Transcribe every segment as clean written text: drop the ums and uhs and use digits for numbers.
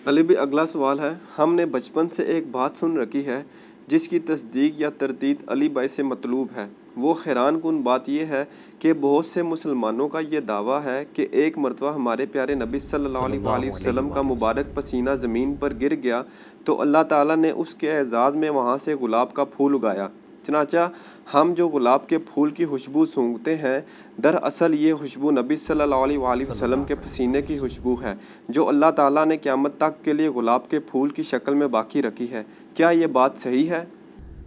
علی بھی اگلا سوال ہے، ہم نے بچپن سے ایک بات سن رکھی ہے جس کی تصدیق یا تردید علی بھائی سے مطلوب ہے۔ وہ حیران کن بات یہ ہے کہ بہت سے مسلمانوں کا یہ دعویٰ ہے کہ ایک مرتبہ ہمارے پیارے نبی صلی اللہ صلی علیہ اللہ وآلہ علیہ وسلم کا وآلہ مبارک وسلم۔ پسینہ زمین پر گر گیا تو اللہ تعالیٰ نے اس کے اعزاز میں وہاں سے گلاب کا پھول اگایا۔ چنانچہ ہم جو گلاب کے پھول کی خوشبو سونگھتے ہیں، دراصل یہ خوشبو نبی صلی اللہ علیہ وآلہ صلی وسلم کے اللہ علیہ پسینے وآلہ کی وسلم۔ خوشبو ہے جو اللہ تعالیٰ نے قیامت تک کے لیے گلاب کے پھول کی شکل میں باقی رکھی ہے۔ کیا یہ بات صحیح ہے؟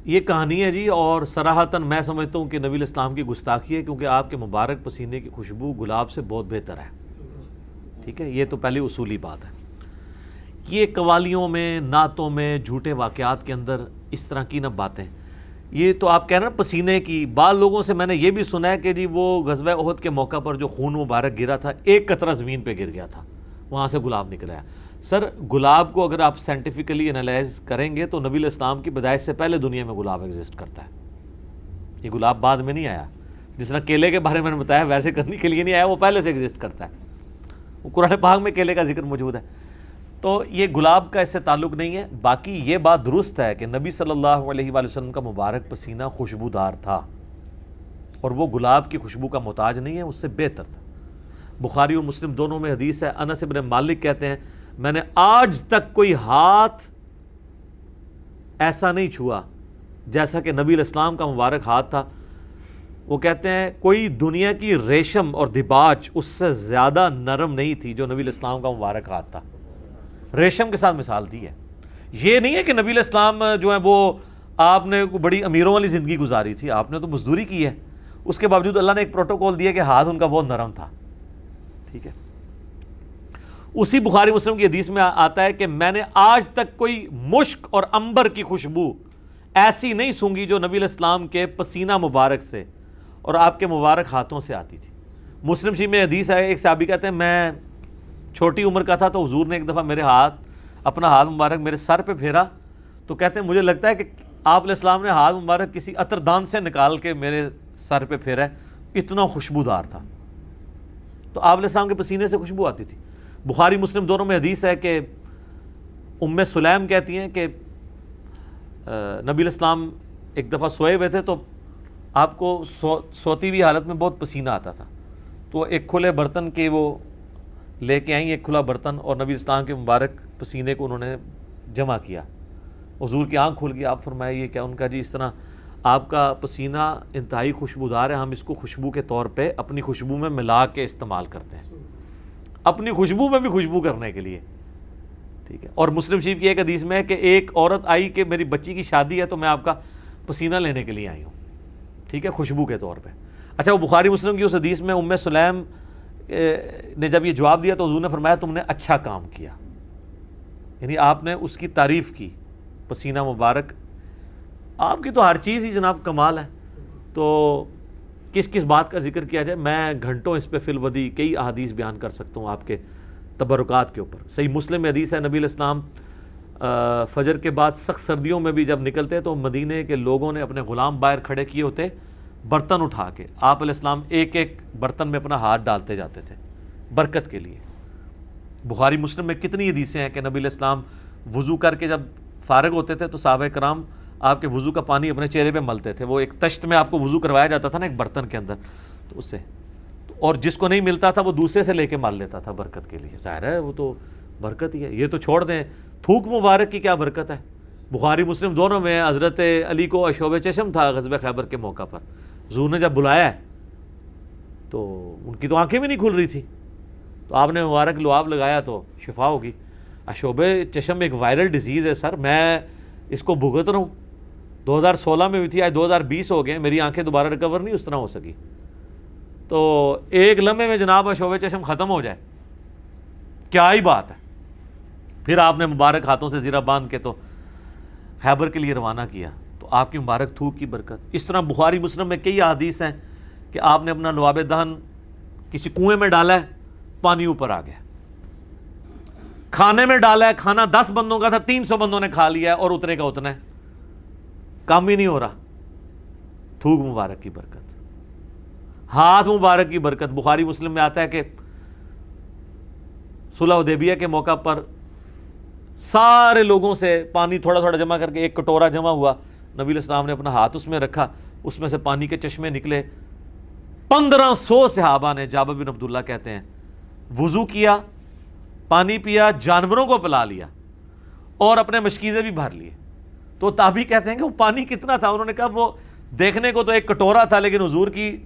یہ کہانی ہے جی، اور صراحتاً میں سمجھتا ہوں کہ نبی الاسلام کی گستاخی ہے، کیونکہ آپ کے مبارک پسینے کی خوشبو گلاب سے بہت بہتر ہے۔ ٹھیک ہے، یہ تو پہلی اصولی بات ہے۔ یہ قوالیوں میں، نعتوں میں، جھوٹے واقعات کے اندر اس طرح کی نہ باتیں، یہ تو آپ کہہ رہے ہیں پسینے کی۔ بعض لوگوں سے میں نے یہ بھی سنا ہے کہ جی وہ غزوہ احد کے موقع پر جو خون مبارک گرا تھا، ایک قطرہ زمین پہ گر گیا تھا، وہاں سے گلاب نکلا ہے۔ سر، گلاب کو اگر آپ سائنٹیفکلی انالائز کریں گے تو نبی الاسلام کی پیدائش سے پہلے دنیا میں گلاب ایگزسٹ کرتا ہے۔ یہ گلاب بعد میں نہیں آیا، جس طرح کیلے کے بارے میں نے بتایا ویسے کرنے کے لیے نہیں آیا، وہ پہلے سے ایگزسٹ کرتا ہے۔ وہ قرآن پاک میں کیلے کا ذکر موجود ہے۔ تو یہ گلاب کا اس سے تعلق نہیں ہے۔ باقی یہ بات درست ہے کہ نبی صلی اللہ علیہ وآلہ وسلم کا مبارک پسینہ خوشبودار تھا، اور وہ گلاب کی خوشبو کا محتاج نہیں ہے، اس سے بہتر تھا۔ بخاری اور مسلم دونوں میں حدیث ہے، انس بن مالک کہتے ہیں میں نے آج تک کوئی ہاتھ ایسا نہیں چھوا جیسا کہ نبی الاسلام کا مبارک ہاتھ تھا۔ وہ کہتے ہیں کوئی دنیا کی ریشم اور دباج اس سے زیادہ نرم نہیں تھی جو نبی الاسلام کا مبارک ہاتھ تھا۔ ریشم کے ساتھ مثال دی ہے۔ یہ نہیں ہے کہ نبی الاسلام جو ہے وہ آپ نے بڑی امیروں والی زندگی گزاری تھی، آپ نے تو مزدوری کی ہے، اس کے باوجود اللہ نے ایک پروٹوکول دیا کہ ہاتھ ان کا بہت نرم تھا۔ ٹھیک ہے، اسی بخاری مسلم کی حدیث میں آتا ہے کہ میں نے آج تک کوئی مشک اور عنبر کی خوشبو ایسی نہیں سونگھی جو نبی الاسلام کے پسینہ مبارک سے اور آپ کے مبارک ہاتھوں سے آتی تھی۔ مسلم شریف میں حدیث ہے، ایک صحابی کہتے ہیں میں چھوٹی عمر کا تھا تو حضور نے ایک دفعہ میرے اپنا ہاتھ مبارک میرے سر پہ پھیرا، تو کہتے ہیں مجھے لگتا ہے کہ آپ علیہ السلام نے ہاتھ مبارک کسی عطر دان سے نکال کے میرے سر پہ پھیرا ہے، اتنا خوشبودار تھا۔ تو آپ علیہ السلام کے پسینے سے خوشبو آتی تھی۔ بخاری مسلم دونوں میں حدیث ہے کہ ام سلیم کہتی ہیں کہ نبی الاسلام ایک دفعہ سوئے ہوئے تھے تو آپ کو سوتی ہوئی حالت میں بہت پسینہ آتا تھا، تو ایک کھلے برتن کے وہ لے کے آئیں، ایک کھلا برتن، اور نبی الاسلام کے مبارک پسینے کو انہوں نے جمع کیا۔ حضور کی آنکھ کھل گئی، آپ فرمایا یہ کیا؟ ان کا جی اس طرح آپ کا پسینہ انتہائی خوشبودار ہے، ہم اس کو خوشبو کے طور پہ اپنی خوشبو میں ملا کے استعمال کرتے ہیں، اپنی خوشبو میں بھی خوشبو کرنے کے لیے۔ ٹھیک ہے، اور مسلم شریف کی ایک حدیث میں ہے کہ ایک عورت آئی کہ میری بچی کی شادی ہے تو میں آپ کا پسینہ لینے کے لیے آئی ہوں، ٹھیک ہے، خوشبو کے طور پہ۔ اچھا، وہ بخاری مسلم کی اس حدیث میں ام سلیم نے جب یہ جواب دیا تو حضور نے فرمایا تم نے اچھا کام کیا، یعنی آپ نے اس کی تعریف کی۔ پسینہ مبارک آپ کی تو ہر چیز ہی جناب کمال ہے، تو کس کس بات کا ذکر کیا جائے؟ میں گھنٹوں اس پہ فی الودی کئی احادیث بیان کر سکتا ہوں آپ کے تبرکات کے اوپر۔ صحیح مسلم میں حدیث ہے، نبی علیہ السلام فجر کے بعد سخت سردیوں میں بھی جب نکلتے تو مدینے کے لوگوں نے اپنے غلام باہر کھڑے کیے ہوتے برتن اٹھا کے، آپ علیہ السلام ایک ایک برتن میں اپنا ہاتھ ڈالتے جاتے تھے برکت کے لیے۔ بخاری مسلم میں کتنی حدیثیں ہیں کہ نبی علیہ السلام وضو کر کے جب فارغ ہوتے تھے تو صحابہ کرام آپ کے وضو کا پانی اپنے چہرے پہ ملتے تھے۔ وہ ایک تشت میں آپ کو وضو کروایا جاتا تھا نا ایک برتن کے اندر، تو اس سے، اور جس کو نہیں ملتا تھا وہ دوسرے سے لے کے مال لیتا تھا برکت کے لیے۔ ظاہر ہے وہ تو برکت ہی ہے۔ یہ تو چھوڑ دیں، تھوک مبارک کی کیا برکت ہے؟ بخاری مسلم دونوں میں حضرت علی کو اشوب چشم تھا غزوہ خیبر کے موقع پر، حضور نے جب بلایا ہے تو ان کی تو آنکھیں بھی نہیں کھل رہی تھی، تو آپ نے مبارک لعاب لگایا تو شفا ہوگی۔ اشوب چشم ایک وائرل ڈیزیز ہے سر، میں اس کو بھگت رہا ہوں، 2016 میں بھی تھی، آج 2020 ہو گئے، میری آنکھیں دوبارہ ریکور نہیں اس طرح ہو سکی۔ تو ایک لمحے میں جناب اشوب چشم ختم ہو جائے، کیا ہی بات ہے۔ پھر آپ نے مبارک ہاتھوں سے زیرہ باندھ کے تو خیبر کے لیے روانہ کیا، تو آپ کی مبارک تھوک کی برکت۔ اس طرح بخاری مسلم میں کئی احادیث ہیں کہ آپ نے اپنا لعاب دہن کسی کنویں میں ڈالا ہے، پانی اوپر آ گیا، کھانے میں ڈالا ہے، کھانا 10 بندوں کا تھا، 300 بندوں نے کھا لیا ہے اور اتنے کا اتنا ہے، کام ہی نہیں ہو رہا۔ تھوک مبارک کی برکت، ہاتھ مبارک کی برکت۔ بخاری مسلم میں آتا ہے کہ صلح حدیبیہ کے موقع پر سارے لوگوں سے پانی تھوڑا تھوڑا جمع کر کے ایک کٹورا جمع ہوا، نبی علیہ السلام نے اپنا ہاتھ اس میں رکھا، اس میں سے پانی کے چشمے نکلے. 1500 صحابہ نے، جابر بن عبداللہ کہتے ہیں، وضو کیا، پانی پیا، جانوروں کو پلا لیا اور اپنے مشکیزیں بھی بھر لیے. تو تابعی کہتے ہیں کہ وہ پانی کتنا تھا؟ انہوں نے کہا وہ دیکھنے کو تو ایک کٹورا تھا، لیکن حضور کی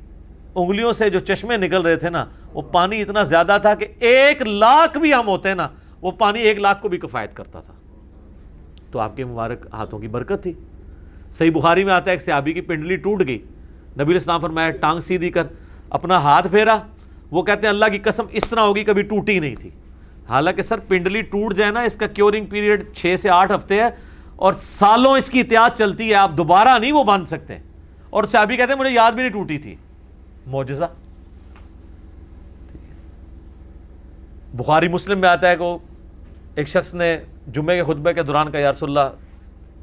انگلیوں سے جو چشمے نکل رہے تھے نا، وہ پانی اتنا زیادہ تھا کہ 1,00,000 بھی ہم ہوتے نا، وہ پانی 1,00,000 کو بھی کفایت کرتا تھا. تو آپ کے مبارک ہاتھوں کی برکت تھی. صحیح بخاری میں آتا ہے ایک صحابی کی پنڈلی ٹوٹ گئی، نبی علیہ السلام فرمایا ٹانگ سیدھی کر، اپنا ہاتھ پھیرا، وہ کہتے ہیں اللہ کی قسم اس طرح ہوگی کبھی ٹوٹی نہیں تھی. حالانکہ سر پنڈلی ٹوٹ جائے نا، اس کا کیورنگ پیریڈ 6 سے 8 ہفتے ہے اور سالوں اس کی احتیاط چلتی ہے، آپ دوبارہ نہیں وہ باندھ سکتے. اور صحابی کہتے ہیں مجھے یاد بھی نہیں ٹوٹی تھی. معجزہ. بخاری مسلم میں آتا ہے کہ ایک شخص نے جمعے کے خطبے کے دوران کہا یا رسول اللہ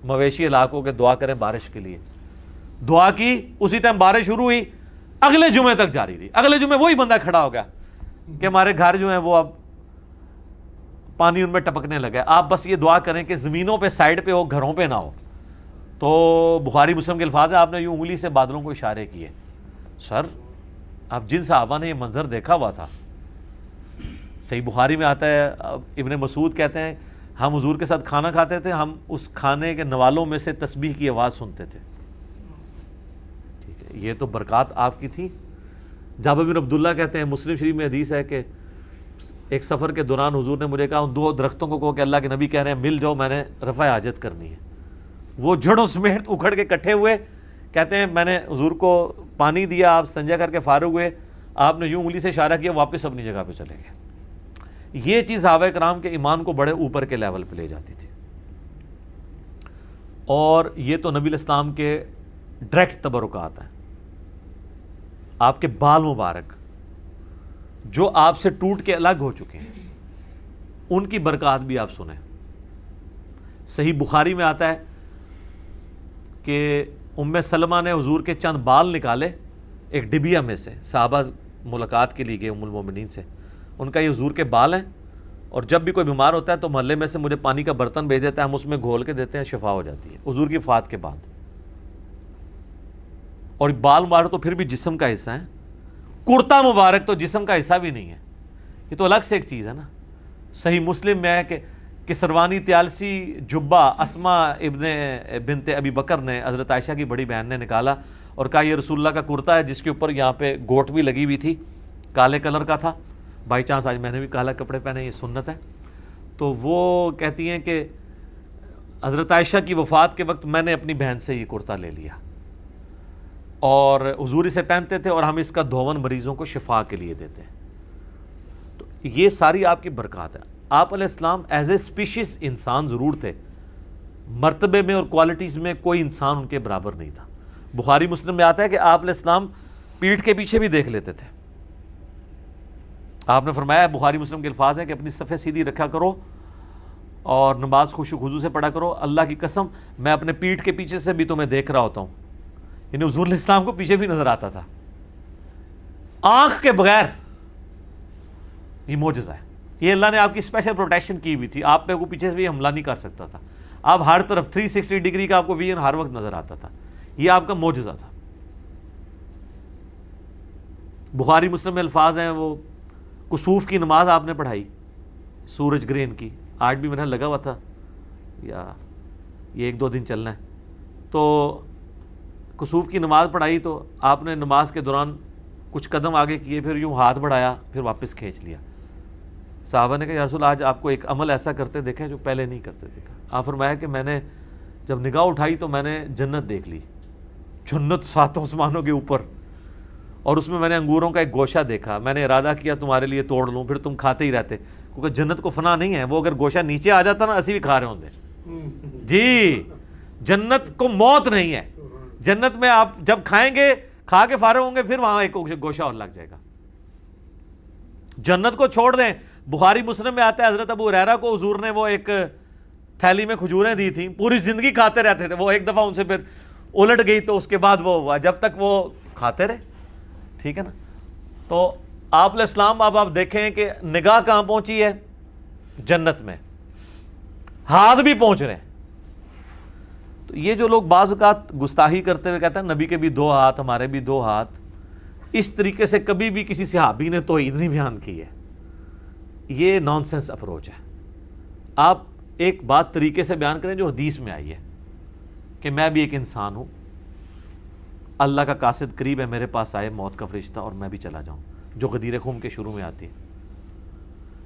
مویشی علاقوں کے دعا کریں بارش کے لیے. دعا کی، اسی ٹائم بارش شروع ہوئی، اگلے جمعے تک جاری رہی. اگلے جمعے وہی بندہ کھڑا ہو گیا کہ ہمارے گھر جو ہیں وہ اب پانی ان میں ٹپکنے لگا. آپ بس یہ دعا کریں کہ زمینوں پہ سائڈ پہ ہو، گھروں پہ نہ ہو. تو بخاری مسلم کے الفاظ ہیں، آپ نے یوں انگلی سے بادلوں کو اشارے کیے. سر اب جن صحابہ نے یہ منظر دیکھا ہوا تھا، صحیح بخاری میں آتا ہے ابن مسعود کہتے ہیں ہم حضور کے ساتھ کھانا کھاتے تھے، ہم اس کھانے کے نوالوں میں سے تسبیح کی آواز سنتے تھے. ٹھیک ہے، یہ تو برکات آپ کی تھی. جابر بن عبداللہ کہتے ہیں مسلم شریف میں حدیث ہے کہ ایک سفر کے دوران حضور نے مجھے کہا ان 2 درختوں کو کہو کہ اللہ کے نبی کہہ رہے ہیں مل جاؤ، میں نے رفع حاجت کرنی ہے. وہ جڑوں سمیت اکھڑ کے کٹھے ہوئے. کہتے ہیں میں نے حضور کو پانی دیا، آپ سنجا کر کے فارغ ہوئے، آپ نے یوں انگلی سے اشارہ کیا، واپس اپنی جگہ پہ چلے گئے. یہ چیز صحابہ کرام کے ایمان کو بڑے اوپر کے لیول پہ لے جاتی تھی. اور یہ تو نبی الاسلام کے ڈائریکٹ تبرکات ہیں. آپ کے بال مبارک جو آپ سے ٹوٹ کے الگ ہو چکے ہیں، ان کی برکات بھی آپ سنیں. صحیح بخاری میں آتا ہے کہ ام سلمہ نے حضور کے چند بال نکالے ایک ڈبیا میں سے. صحابہ ملاقات کے لیے گئے ام المومنین سے، ان کا یہ حضور کے بال ہیں اور جب بھی کوئی بیمار ہوتا ہے تو محلے میں سے مجھے پانی کا برتن بھیج دیتا ہے، ہم اس میں گھول کے دیتے ہیں، شفا ہو جاتی ہے حضور کی وفات کے بعد. اور بال مبارک تو پھر بھی جسم کا حصہ ہے، کرتا مبارک تو جسم کا حصہ بھی نہیں ہے، یہ تو الگ سے ایک چیز ہے نا. صحیح مسلم میں ہے کہ سروانی تیالسی جبہ اسما ابن بنت ابی بکر نے حضرت عائشہ کی بڑی بہن نے نکالا اور کہا یہ رسول اللہ کا کرتا ہے جس کے اوپر یہاں پہ گوٹ بھی لگی ہوئی تھی، کالے کلر کا تھا. بائی چانس آج میں نے بھی کالا کپڑے پہنے، یہ سنت ہے. تو وہ کہتی ہیں کہ حضرت عائشہ کی وفات کے وقت میں نے اپنی بہن سے یہ کرتا لے لیا اور حضور اسے پہنتے تھے اور ہم اس کا دھون مریضوں کو شفا کے لیے دیتے ہیں. تو یہ ساری آپ کی برکات ہے. آپ علیہ السلام ایز اے اسپیشیز انسان ضرور تھے، مرتبے میں اور کوالٹیز میں کوئی انسان ان کے برابر نہیں تھا. بخاری مسلم میں آتا ہے کہ آپ علیہ السلام پیٹھ کے پیچھے بھی دیکھ لیتے تھے. آپ نے فرمایا، بخاری مسلم کے الفاظ ہیں کہ اپنی صفیں سیدھی رکھا کرو اور نماز خشوع و خضوع سے پڑھا کرو، اللہ کی قسم میں اپنے پیٹھ کے پیچھے سے بھی تمہیں دیکھ رہا ہوتا ہوں. یعنی حضور علیہ السلام کو پیچھے بھی نظر آتا تھا آنکھ کے بغیر. یہ معجزہ ہے، یہ اللہ نے آپ کی اسپیشل پروٹیکشن کی ہوئی تھی. آپ پہ وہ پیچھے سے بھی حملہ نہیں کر سکتا تھا. آپ ہر طرف 360 ڈگری کا آپ کو ویژن ہر وقت نظر آتا تھا. یہ آپ کا معجزہ تھا. بخاری مسلم میں الفاظ ہیں، وہ کسوف کی نماز آپ نے پڑھائی سورج گرہن کی، آج بھی میرا لگا ہوا تھا یا یہ 1-2 دن چلنا ہے. تو کسوف کی نماز پڑھائی تو آپ نے نماز کے دوران کچھ قدم آگے کیے، پھر یوں ہاتھ بڑھایا، پھر واپس کھینچ لیا. صحابہ نے کہا یا رسول آج آپ کو ایک عمل ایسا کرتے دیکھیں جو پہلے نہیں کرتے دیکھا. آپ فرمایا کہ میں نے جب نگاہ اٹھائی تو میں نے جنت دیکھ لی، جنت 7 آسمانوں کے اوپر، اور اس میں میں نے انگوروں کا ایک گوشہ دیکھا. میں نے ارادہ کیا تمہارے لیے توڑ لوں، پھر تم کھاتے ہی رہتے، کیونکہ جنت کو فنا نہیں ہے. وہ اگر گوشہ نیچے آ جاتا نا اسی بھی کھا رہے ہوندے. جی جنت کو موت نہیں ہے. جنت میں آپ جب کھائیں گے، کھا کے فارغ ہوں گے، پھر وہاں ایک گوشہ اور لگ جائے گا. جنت کو چھوڑ دیں. بخاری مسلم میں آتا ہے حضرت ابو ہریرہ کو حضور نے وہ ایک تھیلی میں کھجوریں دی تھیں، پوری زندگی کھاتے رہتے تھے. وہ ایک دفعہ ان سے پھر الٹ گئی تو اس کے بعد وہ ہوا، جب تک وہ کھاتے رہے. ٹھیک ہے نا. تو آپ علیہ السلام اب آپ دیکھیں کہ نگاہ کہاں پہنچی ہے؟ جنت میں. ہاتھ بھی پہنچ رہے ہیں. تو یہ جو لوگ بعض اوقات گستاخی کرتے ہوئے کہتے ہیں نبی کے بھی 2 ہاتھ ہمارے بھی 2 ہاتھ, اس طریقے سے کبھی بھی کسی صحابی نے توحید نہیں بیان کی ہے. یہ نان سینس اپروچ ہے. آپ ایک بات طریقے سے بیان کریں جو حدیث میں آئی ہے کہ میں بھی ایک انسان ہوں, اللہ کا قاصد قریب ہے, میرے پاس آئے موت کا فرشتہ اور میں بھی چلا جاؤں, جو غدیر خم کے شروع میں آتی ہے.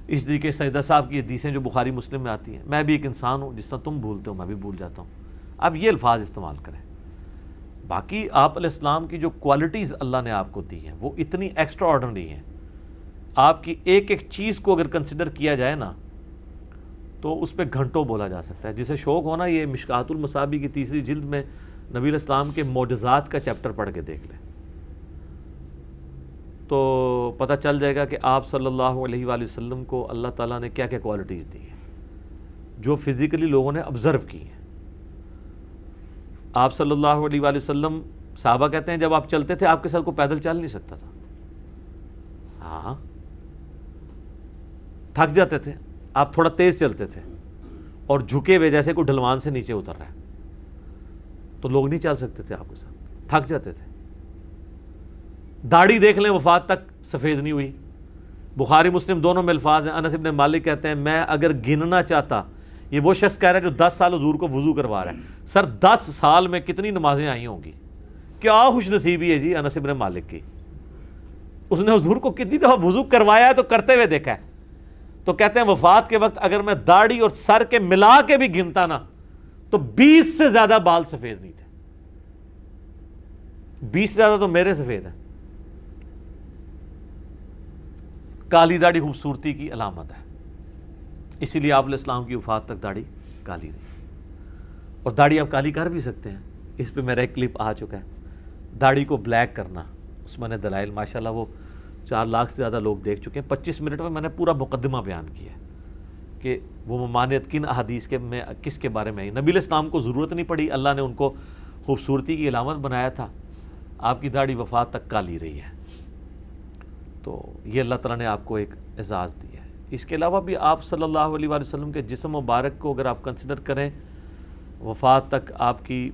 اس طریقے سجدہ صاحب کی حدیثیں جو بخاری مسلم میں آتی ہیں, میں بھی ایک انسان ہوں, جس طرح تم بھولتے ہو میں بھی بھول جاتا ہوں. اب یہ الفاظ استعمال کریں. باقی آپ علیہ السلام کی جو کوالٹیز اللہ نے آپ کو دی ہیں وہ اتنی ایکسٹرا آرڈنری ہیں. آپ کی ایک ایک چیز کو اگر کنسیڈر کیا جائے نا تو اس پہ گھنٹوں بولا جا سکتا ہے. جسے شوق ہونا یہ مشکات المصابیح کی 3 جلد میں نبی علیہ السلام کے معجزات کا چیپٹر پڑھ کے دیکھ لیں تو پتہ چل جائے گا کہ آپ صلی اللہ علیہ وآلہ وسلم کو اللہ تعالیٰ نے کیا کیا کوالٹیز دی ہیں جو فزیکلی لوگوں نے آبزرو کی ہیں. آپ صلی اللہ علیہ وآلہ وسلم, صحابہ کہتے ہیں جب آپ چلتے تھے آپ کے ساتھ کو پیدل چل نہیں سکتا تھا. ہاں تھک جاتے تھے, آپ تھوڑا تیز چلتے تھے اور جھکے ہوئے جیسے کوئی ڈھلوان سے نیچے اتر رہا ہے تو لوگ نہیں چل سکتے تھے آپ کے ساتھ, تھک جاتے تھے. داڑھی دیکھ لیں وفات تک سفید نہیں ہوئی. بخاری مسلم دونوں میں الفاظ ہیں. انس ابن مالک کہتے ہیں میں اگر گننا چاہتا, یہ وہ شخص کہہ رہا ہے جو 10 سال حضور کو وضو کروا رہا ہے, سر 10 سال میں کتنی نمازیں آئی ہوں گی. کیا خوش نصیبی ہے جی انس ابن مالک کی, اس نے حضور کو کتنی دفعہ وضو کروایا ہے تو کرتے ہوئے دیکھا ہے. تو کہتے ہیں وفات کے وقت اگر میں داڑھی اور سر کے ملا کے بھی گنتا نا تو 20 سے زیادہ بال سفید نہیں تھے. 20 سے زیادہ تو میرے سفید ہیں. کالی داڑھی خوبصورتی کی علامت ہے, اسی لیے آپ علیہ السلام کی وفات تک داڑھی کالی رہی. اور داڑھی آپ کالی کر بھی سکتے ہیں, اس پہ میرا ایک کلپ آ چکا ہے. داڑھی کو بلیک کرنا, اس میں نے دلائل ماشاءاللہ وہ 4 لاکھ سے زیادہ لوگ دیکھ چکے ہیں. 25 منٹ میں نے پورا مقدمہ بیان کیا ہے کہ وہ ممانعت کن احادیث کے میں کس کے بارے میں آئی. نبی علیہ السلام کو ضرورت نہیں پڑی, اللہ نے ان کو خوبصورتی کی علامت بنایا تھا. آپ کی داڑھی وفات تک کالی رہی ہے. تو یہ اللہ تعالیٰ نے آپ کو ایک اعزاز دیا ہے. اس کے علاوہ بھی آپ صلی اللہ علیہ وآلہ وسلم کے جسم مبارک کو اگر آپ کنسیڈر کریں, وفات تک آپ کی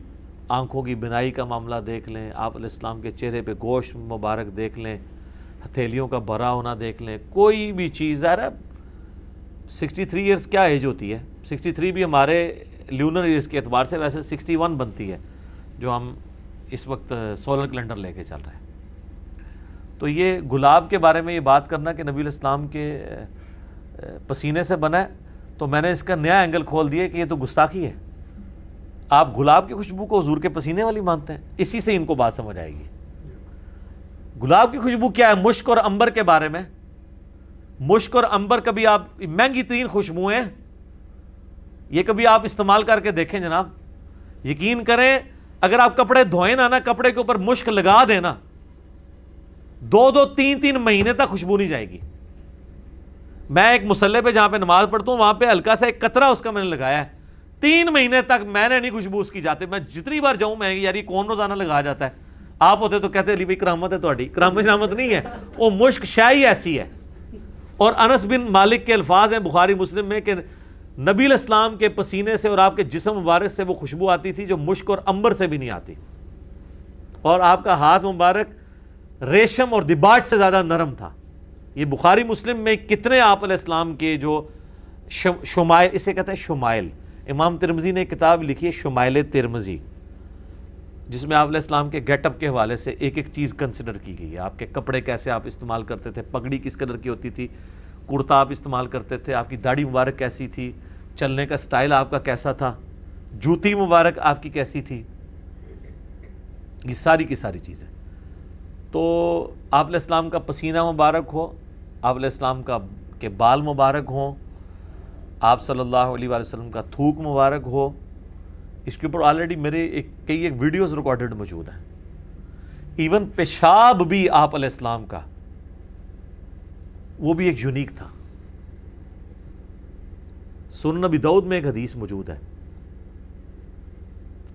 آنکھوں کی بینائی کا معاملہ دیکھ لیں, آپ علیہ السلام کے چہرے پہ گوشت مبارک دیکھ لیں, ہتھیلیوں کا بھرا ہونا دیکھ لیں, کوئی بھی چیز. ظاہر ہے 63 ایئرس کیا ایج ہوتی ہے, 63 بھی ہمارے لیونر ایئرس کے اعتبار سے ویسے 61 بنتی ہے جو ہم اس وقت سولر کیلنڈر لے کے چل رہے ہیں. تو یہ گلاب کے بارے میں یہ بات کرنا کہ نبی علیہ السلام کے پسینے سے بنا ہے, تو میں نے اس کا نیا اینگل کھول دیا کہ یہ تو گستاخی ہے. آپ گلاب کی خوشبو کو حضور کے پسینے والی مانتے ہیں, اسی سے ان کو بات سمجھ آئے گی. گلاب کی خوشبو کیا ہے؟ مشک اور عنبر کے بارے میں. مشک اور عنبر کبھی آپ, مہنگی ترین خوشبوئیں, یہ کبھی آپ استعمال کر کے دیکھیں جناب. یقین کریں اگر آپ کپڑے دھوئیں نا, کپڑے کے اوپر مشک لگا دیں نا, 2 3 مہینے تک خوشبو نہیں جائے گی. میں ایک مصلی پہ جہاں پہ نماز پڑھتا ہوں وہاں پہ ہلکا سا ایک قطرہ اس کا میں نے لگایا ہے, 3 مہینے تک میں نے نہیں خوشبو اس کی جاتے. میں جتنی بار جاؤں میں یار یہ کون روزانہ لگا جاتا ہے. آپ ہوتے تو کہتے علی بھائی کرامت ہے تہاڈی. کرامت شرامت نہیں ہے, وہ مشک شائی ایسی ہے. اور انس بن مالک کے الفاظ ہیں بخاری مسلم میں کہ نبی علیہ السلام کے پسینے سے اور آپ کے جسم مبارک سے وہ خوشبو آتی تھی جو مشک اور عنبر سے بھی نہیں آتی. اور آپ کا ہاتھ مبارک ریشم اور دباج سے زیادہ نرم تھا. یہ بخاری مسلم میں کتنے آپ علیہ السلام کے جو شمائل, اسے کہتے ہیں شمائل. امام ترمذی نے ایک کتاب لکھی ہے شمائل ترمذی, جس میں آپ علیہ السلام کے گیٹ اپ کے حوالے سے ایک ایک چیز کنسیڈر کی گئی ہے. آپ کے کپڑے کیسے آپ استعمال کرتے تھے, پگڑی کس کلر کی ہوتی تھی, کرتا آپ استعمال کرتے تھے, آپ کی داڑھی مبارک کیسی تھی, چلنے کا سٹائل آپ کا کیسا تھا, جوتی مبارک آپ کی کیسی تھی, یہ ساری کی ساری چیزیں. تو آپ علیہ السلام کا پسینہ مبارک ہو, آپ علیہ السلام کے بال مبارک ہوں, آپ صلی اللہ علیہ وآلہ وسلم کا تھوک مبارک ہو. اس کے اوپر آلریڈی میرے کئی ایک ویڈیوز ریکارڈڈ موجود ہیں. ایون پیشاب بھی آپ علیہ السلام کا وہ بھی ایک یونیک تھا. سنن نبی داؤد میں ایک حدیث موجود ہے,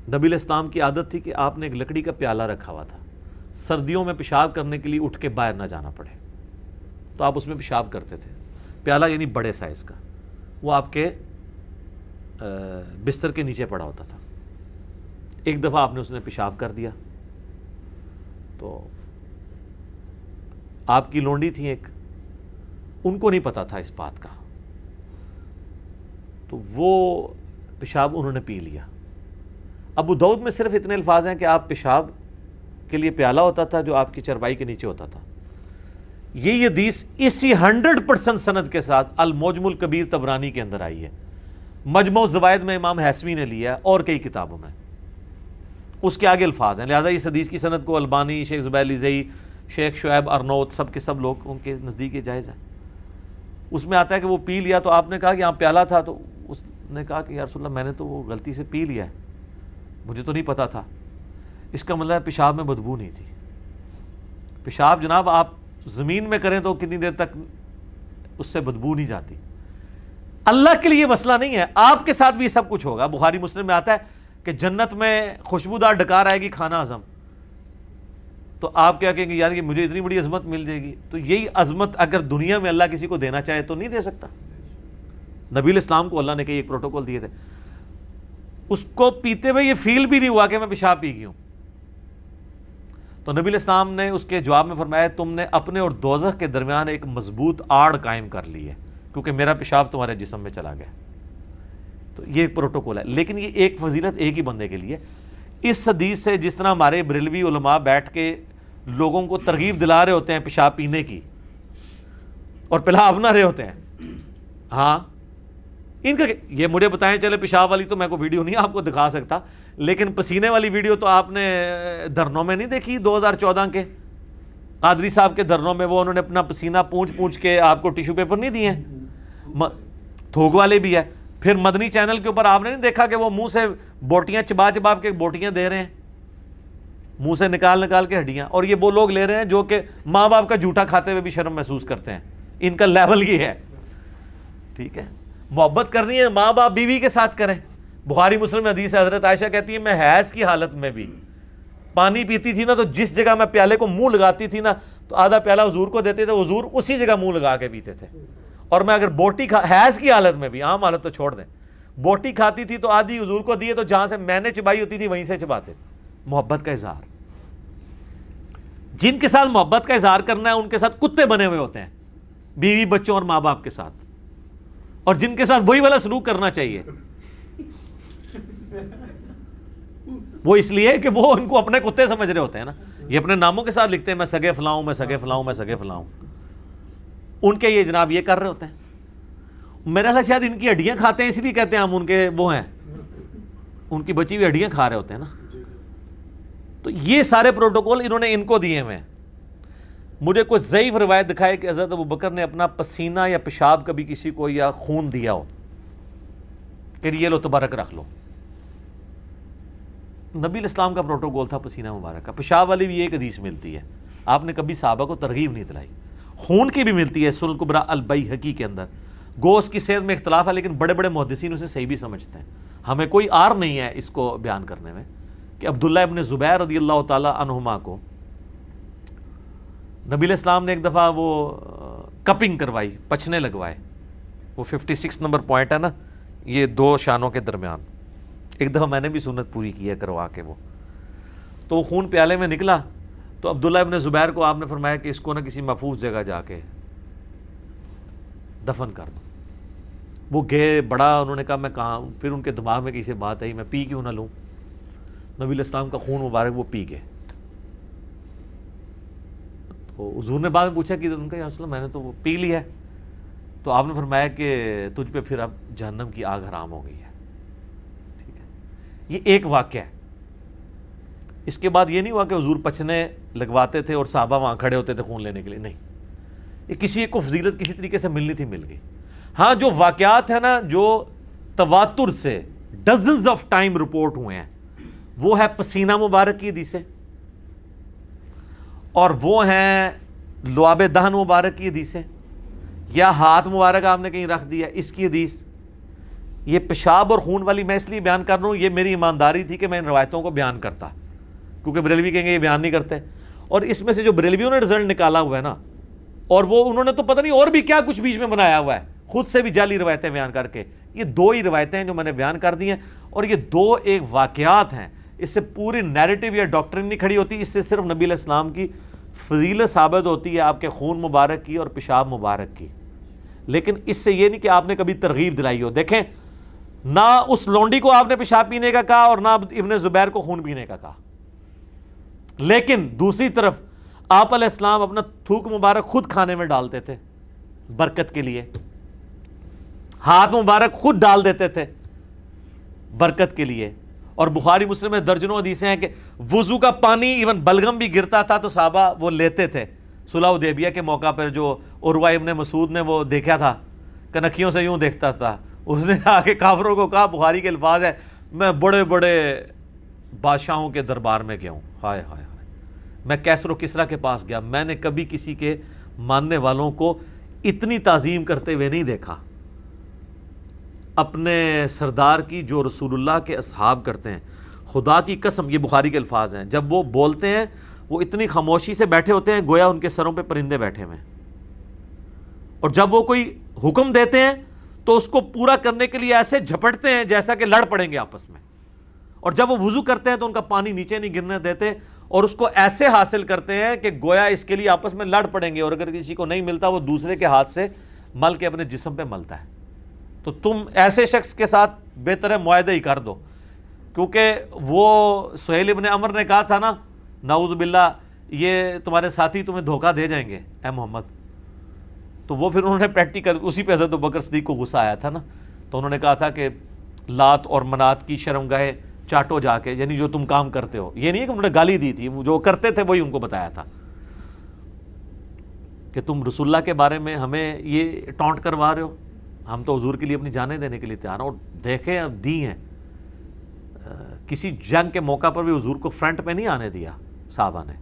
نبی علیہ السلام کی عادت تھی کہ آپ نے ایک لکڑی کا پیالہ رکھا ہوا تھا, سردیوں میں پیشاب کرنے کے لیے اٹھ کے باہر نہ جانا پڑے تو آپ اس میں پیشاب کرتے تھے. پیالہ یعنی بڑے سائز کا, وہ آپ کے بستر کے نیچے پڑا ہوتا تھا. ایک دفعہ آپ نے اس نے پیشاب کر دیا تو آپ کی لونڈی تھی ایک, ان کو نہیں پتا تھا اس بات کا, تو وہ پیشاب انہوں نے پی لیا. ابو داؤد میں صرف اتنے الفاظ ہیں کہ آپ پیشاب کے لیے پیالہ ہوتا تھا جو آپ کی چرپائی کے نیچے ہوتا تھا. یہ حدیث اسی 100% سند کے ساتھ المعجم الکبیر طبرانی کے اندر آئی ہے, مجموع الزوائد میں امام حیثمی نے لیا ہے اور کئی کتابوں میں, اس کے آگے الفاظ ہیں. لہٰذا اس حدیث کی سند کو البانی, شیخ زبیر لیزئی, شیخ شعیب ارنوت, سب کے سب لوگ ان کے نزدیک یہ جائز ہے. اس میں آتا ہے کہ وہ پی لیا, تو آپ نے کہا کہ یہاں پیالہ تھا, تو اس نے کہا کہ یا رسول اللہ میں نے تو وہ غلطی سے پی لیا ہے, مجھے تو نہیں پتا تھا. اس کا مطلب ہے پیشاب میں بدبو نہیں تھی. پیشاب جناب آپ زمین میں کریں تو کتنی دیر تک اس سے بدبو نہیں جاتی. اللہ کے لیے مسئلہ نہیں ہے, آپ کے ساتھ بھی سب کچھ ہوگا. بخاری مسلم میں آتا ہے کہ جنت میں خوشبودار ڈکار آئے گی کھانا ہضم, تو آپ کیا کہیں گے یار یہ مجھے اتنی بڑی عظمت مل جائے گی. تو یہی عظمت اگر دنیا میں اللہ کسی کو دینا چاہے تو نہیں دے سکتا. نبی الاسلام کو اللہ نے کئی ایک پروٹوکول دیے تھے, اس کو پیتے ہوئے یہ فیل بھی نہیں ہوا کہ میں پیشاب پی گئی ہوں. تو نبی الاسلام نے اس کے جواب میں فرمایا تم نے اپنے اور دوزخ کے درمیان ایک مضبوط آڑ قائم کر لی ہے, کیونکہ میرا پیشاب تمہارے جسم میں چلا گیا. تو یہ ایک پروٹوکول ہے, لیکن یہ ایک فضیلت ایک ہی بندے کے لیے. اس حدیث سے جس طرح ہمارے بریلوی علماء بیٹھ کے لوگوں کو ترغیب دلا رہے ہوتے ہیں پیشاب پینے کی اور پلا اپنا رہے ہوتے ہیں, ہاں ان کا یہ مجھے بتائیں, چلے پیشاب والی تو میں کو ویڈیو نہیں آپ کو دکھا سکتا, لیکن پسینے والی ویڈیو تو آپ نے دھرنوں میں نہیں دیکھی 2014 کے قادری صاحب کے دھرنوں میں, وہ انہوں نے اپنا پسینہ پونچھ کے آپ کو ٹیشو پیپر نہیں دیے, تھوک والے بھی ہے. پھر مدنی چینل کے اوپر آپ نے نہیں دیکھا کہ وہ منہ سے بوٹیاں چبا کے بوٹیاں دے رہے ہیں, منہ سے نکال کے ہڈیاں, اور یہ وہ لوگ لے رہے ہیں جو کہ ماں باپ کا جھوٹا کھاتے ہوئے بھی شرم محسوس کرتے ہیں. ان کا لیول یہ ہے, ٹھیک ہے. محبت کرنی ہے ماں باپ بیوی کے ساتھ کریں. بخاری مسلم میں حدیث ہے, حضرت عائشہ کہتی ہے میں حیض کی حالت میں بھی پانی پیتی تھی نا, تو جس جگہ میں پیالے کو منہ لگاتی تھی نا, تو آدھا پیالہ حضور کو دیتے تھے, حضور اسی جگہ منہ لگا کے پیتے تھے. اور میں اگر بوٹی حیض کی حالت میں بھی, عام حالت تو چھوڑ دیں, بوٹی کھاتی تھی تو آدھی حضور کو دیے, تو جہاں سے میں نے چبائی ہوتی تھی وہیں سے چباتے. محبت کا اظہار, جن کے ساتھ محبت کا اظہار کرنا ہے ان کے ساتھ کتے بنے ہوئے ہوتے ہیں, بیوی بچوں اور ماں باپ کے ساتھ, اور جن کے ساتھ وہی والا سلوک کرنا چاہیے وہ اس لیے کہ وہ ان کو اپنے کتے سمجھ رہے ہوتے ہیں نا. یہ اپنے ناموں کے ساتھ لکھتے ہیں, میں سگے فلاؤں, میں سگے فلاؤں, میں سگے فلاؤں. ان کے یہ جناب یہ کر رہے ہوتے ہیں. میرا خیال شاید ان کی ہڈیاں کھاتے ہیں, اس لیے کہتے ہیں ہم ان کے وہ ہیں, ان کی بچی ہوئی ہڈیاں کھا رہے ہوتے ہیں نا. تو یہ سارے پروٹوکول انہوں نے ان کو دیے ہوئے ہیں. مجھے کوئی ضعیف روایت دکھائے کہ حضرت ابوبکر نے اپنا پسینہ یا پیشاب کبھی کسی کو یا خون دیا ہو کہ یہ لو تبارک رکھ لو. نبی الاسلام کا پروٹوکول تھا پسینہ مبارک کا. پیشاب والی بھی ایک حدیث ملتی ہے, آپ نے کبھی صحابہ کو ترغیب نہیں دلائی. خون کی بھی ملتی ہے سنن کبریٰ البیہقی کے اندر. گوشت کی صحت میں اختلاف ہے, لیکن بڑے بڑے محدثین اسے صحیح بھی سمجھتے ہیں. ہمیں کوئی آر نہیں ہے اس کو بیان کرنے میں کہ عبداللہ ابن زبیر رضی اللہ تعالی عنہما کو نبی علیہ السلام نے ایک دفعہ وہ کپنگ کروائی, پچھنے لگوائے. وہ 56 نمبر پوائنٹ ہے نا, یہ دو شانوں کے درمیان. ایک دفعہ میں نے بھی سنت پوری کی ہے کروا کے. وہ تو خون پیالے میں نکلا, تو عبداللہ ابن زبیر کو آپ نے فرمایا کہ اس کو نہ کسی محفوظ جگہ جا کے دفن کر دو. وہ گئے, بڑا انہوں نے کہا میں کہاں, پھر ان کے دماغ میں کسی بات آئی میں پی کیوں نہ لوں. نبی علیہ السلام کا خون مبارک وہ پی گئے. تو حضور نے بعد میں پوچھا کہ ان کا یا رسول اللہ میں نے تو وہ پی لیا ہے. تو آپ نے فرمایا کہ تجھ پہ پھر اب جہنم کی آگ حرام ہو گئی ہے. ٹھیک ہے, یہ ایک واقعہ ہے. اس کے بعد یہ نہیں ہوا کہ حضور پچھنے لگواتے تھے اور صحابہ وہاں کھڑے ہوتے تھے خون لینے کے لیے, نہیں. یہ کسی ایک کو فضیلت کسی طریقے سے ملنی تھی, مل گئی. ہاں جو واقعات ہیں نا جو تواتر سے ڈزنز آف ٹائم رپورٹ ہوئے ہیں, وہ ہے پسینہ مبارک کی حدیثیں, اور وہ ہیں لعاب دہن مبارک کی حدیثیں, یا ہاتھ مبارک آپ نے کہیں رکھ دیا اس کی حدیث. یہ پیشاب اور خون والی میں اس لیے بیان کر رہا ہوں, یہ میری ایمانداری تھی کہ میں ان روایتوں کو بیان کرتا, کیونکہ بریلوی کہیں گے یہ بیان نہیں کرتے. اور اس میں سے جو بریلویوں نے رزلٹ نکالا ہوا ہے نا, اور وہ انہوں نے تو پتہ نہیں اور بھی کیا کچھ بیچ میں بنایا ہوا ہے, خود سے بھی جعلی روایتیں بیان کر کے یہ دو ہی روایتیں ہیں جو میں نے بیان کر دی ہیں، اور یہ دو ایک واقعات ہیں، اس سے پوری نیریٹو یا ڈاکٹرن نہیں کھڑی ہوتی، اس سے صرف نبی علیہ السلام کی فضیلت ثابت ہوتی ہے، آپ کے خون مبارک کی اور پیشاب مبارک کی، لیکن اس سے یہ نہیں کہ آپ نے کبھی ترغیب دلائی ہو۔ دیکھیں، نہ اس لونڈی کو آپ نے پیشاب پینے کا کہا اور نہ ابن زبیر کو خون پینے کا کہا، لیکن دوسری طرف آپ علیہ السلام اپنا تھوک مبارک خود کھانے میں ڈالتے تھے برکت کے لیے، ہاتھ مبارک خود ڈال دیتے تھے برکت کے لیے، اور بخاری مسلم میں درجنوں حدیثیں ہیں کہ وضو کا پانی ایون بلغم بھی گرتا تھا تو صحابہ وہ لیتے تھے۔ صلح حدیبیہ کے موقع پر جو عروہ ابن مسعود نے وہ دیکھا تھا، کنکھیوں سے یوں دیکھتا تھا، اس نے آ کے کافروں کو کہا، بخاری کے الفاظ ہے، میں بڑے بڑے بادشاہوں کے دربار میں گیا ہوں، ہائے ہائے ہائے، میں کیسر و کسریٰ کے پاس گیا، میں نے کبھی کسی کے ماننے والوں کو اتنی تعظیم کرتے ہوئے نہیں دیکھا اپنے سردار کی جو رسول اللہ کے اصحاب کرتے ہیں۔ خدا کی قسم، یہ بخاری کے الفاظ ہیں، جب وہ بولتے ہیں وہ اتنی خاموشی سے بیٹھے ہوتے ہیں گویا ان کے سروں پہ پرندے بیٹھے ہوئے ہیں، اور جب وہ کوئی حکم دیتے ہیں تو اس کو پورا کرنے کے لیے ایسے جھپٹتے ہیں جیسا کہ لڑ پڑیں گے آپس میں، اور جب وہ وضو کرتے ہیں تو ان کا پانی نیچے نہیں گرنے دیتے، اور اس کو ایسے حاصل کرتے ہیں کہ گویا اس کے لیے آپس میں لڑ پڑیں گے، اور اگر کسی کو نہیں ملتا وہ دوسرے کے ہاتھ سے مل کے اپنے جسم پہ ملتا ہے۔ تو تم ایسے شخص کے ساتھ بہتر ہے معاہدہ ہی کر دو، کیونکہ وہ سہیل ابن عمر نے کہا تھا نا، نعوذ باللہ، یہ تمہارے ساتھی تمہیں دھوکہ دے جائیں گے اے محمد، تو وہ پھر انہوں نے پریکٹیکل اسی پہ حضرت ابوبکر صدیق کو غصہ آیا تھا نا، تو انہوں نے کہا تھا کہ لات اور منات کی شرمگاہیں چاٹو جا کے، یعنی جو تم کام کرتے ہو، یہ نہیں ہے کہ انہوں نے گالی دی تھی، جو کرتے تھے وہی ان کو بتایا تھا کہ تم رسول اللہ کے بارے میں ہمیں یہ ٹونٹ کروا رہے ہو، ہم تو حضور کے لیے اپنی جانیں دینے کے لیے تیار ہیں۔ اور دیکھیں اب دی ہیں، کسی جنگ کے موقع پر بھی حضور کو فرنٹ پہ نہیں آنے دیا صحابہ نے،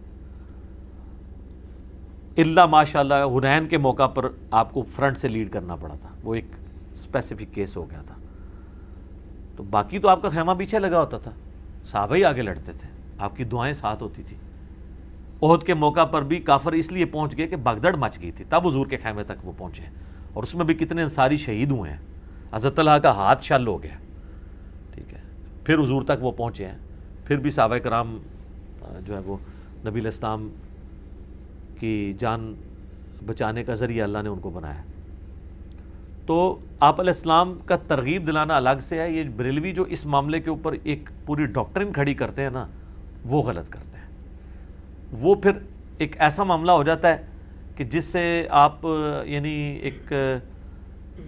اللہ ماشاءاللہ حنین کے موقع پر آپ کو فرنٹ سے لیڈ کرنا پڑا تھا، وہ ایک اسپیسیفک کیس ہو گیا تھا، تو باقی تو آپ کا خیمہ پیچھے لگا ہوتا تھا، صحابہ ہی آگے لڑتے تھے، آپ کی دعائیں ساتھ ہوتی تھی۔ احد کے موقع پر بھی کافر اس لیے پہنچ گئے کہ بھگدڑ مچ گئی تھی، تب حضور کے خیمے تک وہ پہنچے، اور اس میں بھی کتنے انصاری شہید ہوئے ہیں، حضرت طلحہ کا ہاتھ شل ہو گیا، ٹھیک ہے، پھر حضور تک وہ پہنچے ہیں، پھر بھی صحابہ کرام جو ہے وہ نبی علیہ السلام کی جان بچانے کا ذریعہ اللہ نے ان کو بنایا۔ تو آپ علیہ السلام کا ترغیب دلانا الگ سے ہے، یہ بریلوی جو اس معاملے کے اوپر ایک پوری ڈاکٹرن کھڑی کرتے ہیں نا، وہ غلط کرتے ہیں، وہ پھر ایک ایسا معاملہ ہو جاتا ہے کہ جس سے آپ یعنی ایک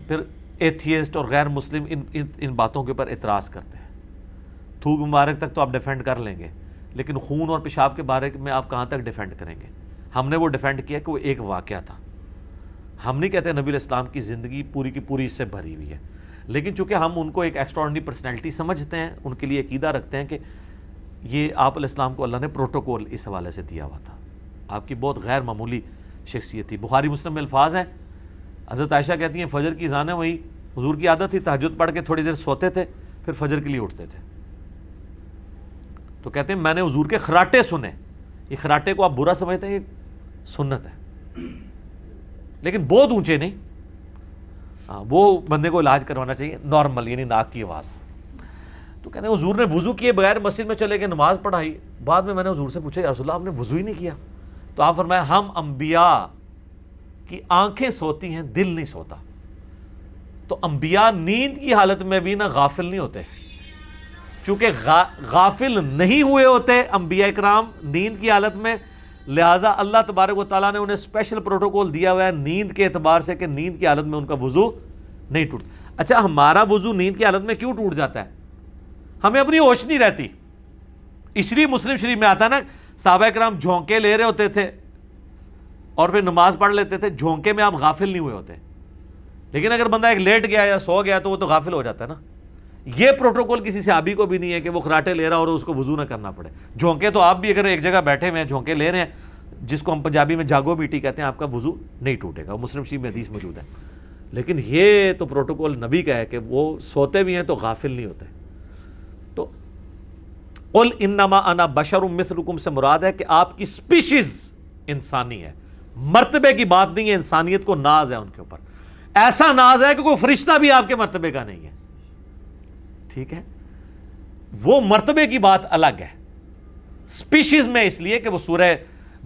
پھر ایتھیسٹ اور غیر مسلم ان باتوں کے اوپر اعتراض کرتے ہیں۔ تھوک مبارک تک تو آپ ڈیفینڈ کر لیں گے، لیکن خون اور پیشاب کے بارے میں آپ کہاں تک ڈیفینڈ کریں گے؟ ہم نے وہ ڈیفینڈ کیا کہ وہ ایک واقعہ تھا، ہم نہیں کہتے نبی علیہ السلام کی زندگی پوری کی پوری اس سے بھری ہوئی ہے، لیکن چونکہ ہم ان کو ایک ایکسٹراڈنری پرسنالٹی سمجھتے ہیں، ان کے لیے عقیدہ رکھتے ہیں کہ یہ آپ علیہ السلام کو اللہ نے پروٹوکول اس حوالے سے دیا ہوا تھا، آپ کی بہت غیر معمولی شخصیت تھی۔ بخاری مسلم میں الفاظ ہیں، حضرت عائشہ کہتی ہیں فجر کی اذانیں ہوئی، حضور کی عادت تھی تہجد پڑھ کے تھوڑی دیر سوتے تھے، پھر فجر کے لیے اٹھتے تھے، تو کہتے ہیں میں نے حضور کے خراٹے سنے، یہ خراٹے کو آپ برا سمجھتے ہیں، یہ سنت ہے، لیکن بہت اونچے نہیں، وہ بندے کو علاج کروانا چاہیے نارمل، یعنی ناک کی آواز۔ تو کہتے ہیں حضور نے وضو کیے بغیر مسجد میں چلے گئے، نماز پڑھائی، بعد میں نے حضور سے پوچھا یا رسول اللہ آپ نے وضو ہی نہیں کیا؟ تو آپ فرمایا ہم انبیاء کی آنکھیں سوتی ہیں، دل نہیں سوتا، تو انبیاء نیند کی حالت میں بھی نہ غافل نہیں ہوتے، چونکہ غافل نہیں ہوئے ہوتے انبیاء اکرام نیند کی حالت میں، لہٰذا اللہ تبارک و تعالیٰ نے انہیں اسپیشل پروٹوکول دیا ہوا ہے نیند کے اعتبار سے کہ نیند کی حالت میں ان کا وضو نہیں ٹوٹتا۔ اچھا ہمارا وضو نیند کی حالت میں کیوں ٹوٹ جاتا ہے؟ ہمیں اپنی ہوش نہیں رہتی، اس لیے مسلم شریف میں آتا ہے نا، صحابہ کرام جھونکے لے رہے ہوتے تھے اور پھر نماز پڑھ لیتے تھے، جھونکے میں آپ غافل نہیں ہوئے ہوتے، لیکن اگر بندہ ایک لیٹ گیا یا سو گیا تو وہ تو غافل ہو جاتا ہے نا۔ یہ پروٹوکول کسی صحابی کو بھی نہیں ہے کہ وہ خراٹے لے رہا اور اس کو وضو نہ کرنا پڑے، جھونکے تو آپ بھی اگر ایک جگہ بیٹھے ہوئے ہیں جھونکے لے رہے ہیں، جس کو ہم پنجابی میں جاگو بیٹی کہتے ہیں، آپ کا وضو نہیں ٹوٹے گا، مسلم شریف میں حدیث موجود ہے، لیکن یہ تو پروٹوکول نبی کا ہے کہ وہ سوتے بھی ہیں تو غافل نہیں ہوتے۔ تو قل انما انا بشر مثلکم سے مراد ہے کہ آپ کی سپیشیز انسانی ہے، مرتبے کی بات نہیں ہے، انسانیت کو ناز ہے ان کے اوپر۔ ایسا ناز ہے کہ کوئی فرشتہ بھی آپ کے مرتبے کا نہیں ہے. ٹھیک ہے, وہ مرتبے کی بات الگ ہے. سپیشیز میں اس لیے کہ وہ سورہ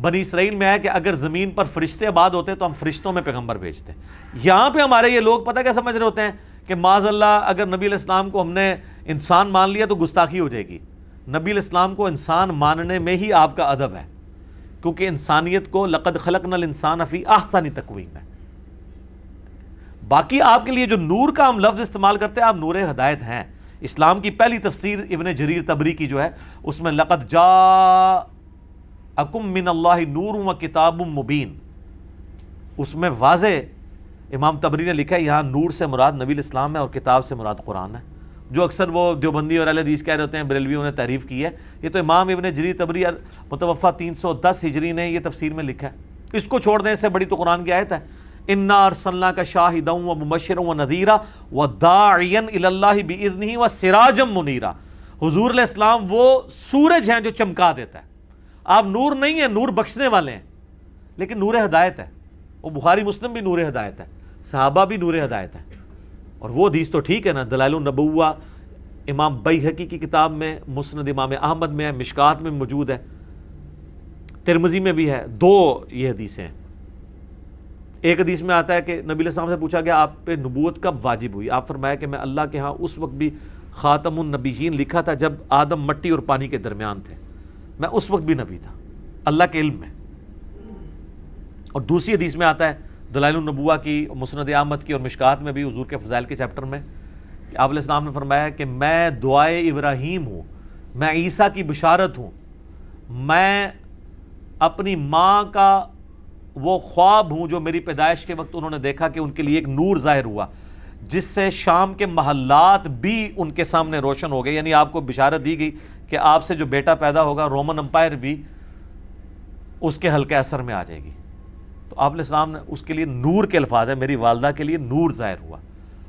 بنی اسرائیل میں ہے کہ اگر زمین پر فرشتے آباد ہوتے تو ہم فرشتوں میں پیغمبر بھیجتے. یہاں پہ ہمارے یہ لوگ پتہ کیا سمجھ رہے ہوتے ہیں کہ معاذ اللہ اگر نبی علیہ السلام کو ہم نے انسان مان لیا تو گستاخی ہو جائے گی. نبی علیہ السلام کو انسان ماننے میں ہی آپ کا ادب ہے, کیونکہ انسانیت کو لقد خلقنا الانسان فی احسن تقویم ہے. باقی آپ کے لیے جو نور کا ہم لفظ استعمال کرتے ہیں, آپ نور ہدایت ہیں. اسلام کی پہلی تفسیر ابن جریر طبری کی جو ہے اس میں لقد جاءکم من اللہ نور و کتاب مبین, اس میں واضح امام طبری نے لکھا ہے یہاں نور سے مراد نبی الاسلام ہے اور کتاب سے مراد قرآن ہے. جو اکثر وہ دیوبندی اور اہل حدیث کہہ رہے ہوتے ہیں بریلویوں نے تعریف کی ہے, یہ تو امام ابن جریر طبری متوفہ 310 ہجری نے یہ تفسیر میں لکھا ہے. اس کو چھوڑ دیں, اس سے بڑی تو قرآن کی آیت ہے انا ارسلناک شاہدا و مبشرا و نذیرا و داعیا الی اللہ باذنہ و سراجا منیرا. حضور علیہ السلام وہ سورج ہیں جو چمکا دیتا ہے. آپ نور نہیں ہیں, نور بخشنے والے ہیں, لیکن نور ہدایت ہے. وہ بخاری مسلم بھی نور ہدایت ہے, صحابہ بھی نور ہدایت ہے. اور وہ حدیث تو ٹھیک ہے نا, دلائل النبوہ امام بیہقی کی کتاب میں, مسند امام احمد میں ہے, مشکات میں موجود ہے, ترمذی میں بھی ہے. دو یہ حدیثیں ہیں. ایک حدیث میں آتا ہے کہ نبی علیہ السلام سے پوچھا گیا آپ پہ نبوت کب واجب ہوئی؟ آپ فرمایا کہ میں اللہ کے ہاں اس وقت بھی خاتم النبیین لکھا تھا جب آدم مٹی اور پانی کے درمیان تھے, میں اس وقت بھی نبی تھا اللہ کے علم میں. اور دوسری حدیث میں آتا ہے دلائل النبوہ کی, مسند احمد کی اور مشکات میں بھی, حضور کے فضائل کے چیپٹر میں, کہ آپ علیہ السلام نے فرمایا کہ میں دعائے ابراہیم ہوں, میں عیسیٰ کی بشارت ہوں, میں اپنی ماں کا وہ خواب ہوں جو میری پیدائش کے وقت انہوں نے دیکھا کہ ان کے لیے ایک نور ظاہر ہوا جس سے شام کے محلات بھی ان کے سامنے روشن ہو گئے. یعنی آپ کو بشارت دی گئی کہ آپ سے جو بیٹا پیدا ہوگا رومن امپائر بھی اس کے حلقہ اثر میں آ جائے گی. تو آپ علیہ السلام نے اس کے لیے نور کے الفاظ ہیں, میری والدہ کے لیے نور ظاہر ہوا.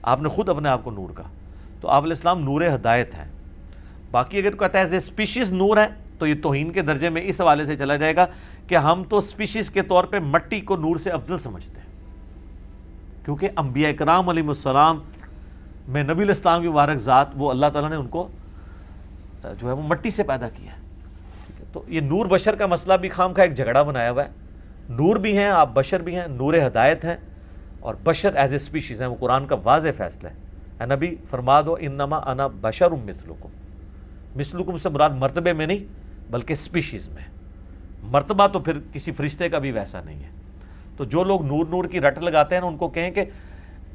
آپ نے خود اپنے آپ کو نور کہا. تو آپ علیہ السلام نور ہدایت ہیں. باقی اگر کہتا ہے اسپیشیز نور ہے تو یہ توہین کے درجے میں اس حوالے سے چلا جائے گا کہ ہم تو اسپیشیز کے طور پہ مٹی کو نور سے افضل سمجھتے ہیں, کیونکہ انبیاء کرام علیہ السلام میں نبی علیہ السلام کی مبارک ذات, وہ اللہ تعالیٰ نے ان کو جو ہے وہ مٹی سے پیدا کیا ہے. تو یہ نور بشر کا مسئلہ بھی خام کا ایک جھگڑا بنایا ہوا ہے. نور بھی ہیں آپ, بشر بھی ہیں, نور ہدایت ہیں, اور بشر ایز اے اسپیشیز ہیں. وہ قرآن کا واضح فیصلہ ہے. اے نبی فرما دو انما انا بشر مثلکم. مثلکم سے مراد مرتبے میں نہیں بلکہ اسپیشیز میں. مرتبہ تو پھر کسی فرشتے کا بھی ویسا نہیں ہے. تو جو لوگ نور نور کی رٹ لگاتے ہیں نا, ان کو کہیں کہ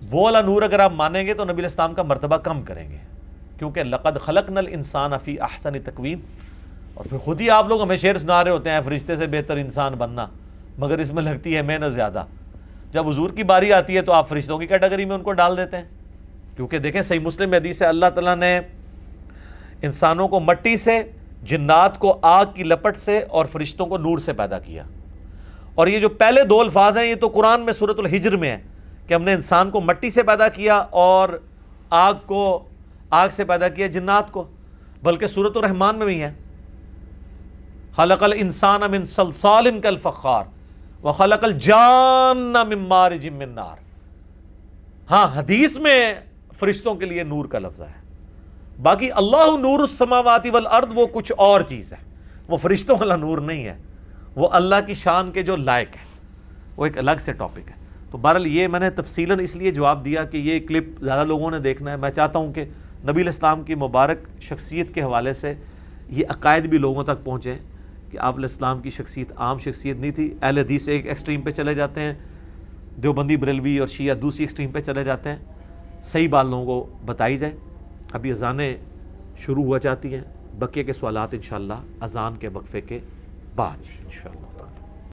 وہ والا نور اگر آپ مانیں گے تو نبی علیہ السلام کا مرتبہ کم کریں گے, کیونکہ لقد خلقنا الانسان فی احسن تقویم. اور پھر خود ہی آپ لوگ ہمیں شعر سنا رہے ہوتے ہیں فرشتے سے بہتر انسان بننا, مگر اس میں لگتی ہے محنت زیادہ. جب حضور کی باری آتی ہے تو آپ فرشتوں کی کیٹیگری میں ان کو ڈال دیتے ہیں. کیونکہ دیکھیں صحیح مسلم حدیث ہے, اللہ تعالیٰ نے انسانوں کو مٹی سے, جنات کو آگ کی لپٹ سے, اور فرشتوں کو نور سے پیدا کیا. اور یہ جو پہلے دو الفاظ ہیں یہ تو قرآن میں سورۃ الحجر میں ہے کہ ہم نے انسان کو مٹی سے پیدا کیا اور آگ سے پیدا کیا جنات کو. بلکہ سورۃ الرحمن میں بھی ہے خلق الانسان من صلصال کالفخار وخلق الجان من مارج من نار. ہاں حدیث میں فرشتوں کے لیے نور کا لفظ ہے. باقی اللہ نور السماوات والارض وہ کچھ اور چیز ہے, وہ فرشتوں والا نور نہیں ہے, وہ اللہ کی شان کے جو لائق ہے, وہ ایک الگ سے ٹاپک ہے. تو بہرحال یہ میں نے تفصیلاً اس لیے جواب دیا کہ یہ کلپ زیادہ لوگوں نے دیکھنا ہے. میں چاہتا ہوں کہ نبی علیہ السلام کی مبارک شخصیت کے حوالے سے یہ عقائد بھی لوگوں تک پہنچے کہ آپ علیہ السلام کی شخصیت عام شخصیت نہیں تھی. اہل حدیث ایک ایکسٹریم پہ چلے جاتے ہیں, دیوبندی بریلوی اور شیعہ دوسری ایکسٹریم پہ چلے جاتے ہیں. صحیح بات لوگوں کو بتائی جائے. ابھی اذانیں شروع ہوا جاتی ہیں, بقیہ کے سوالات انشاءاللہ اذان کے وقفے کے بعد انشاءاللہ.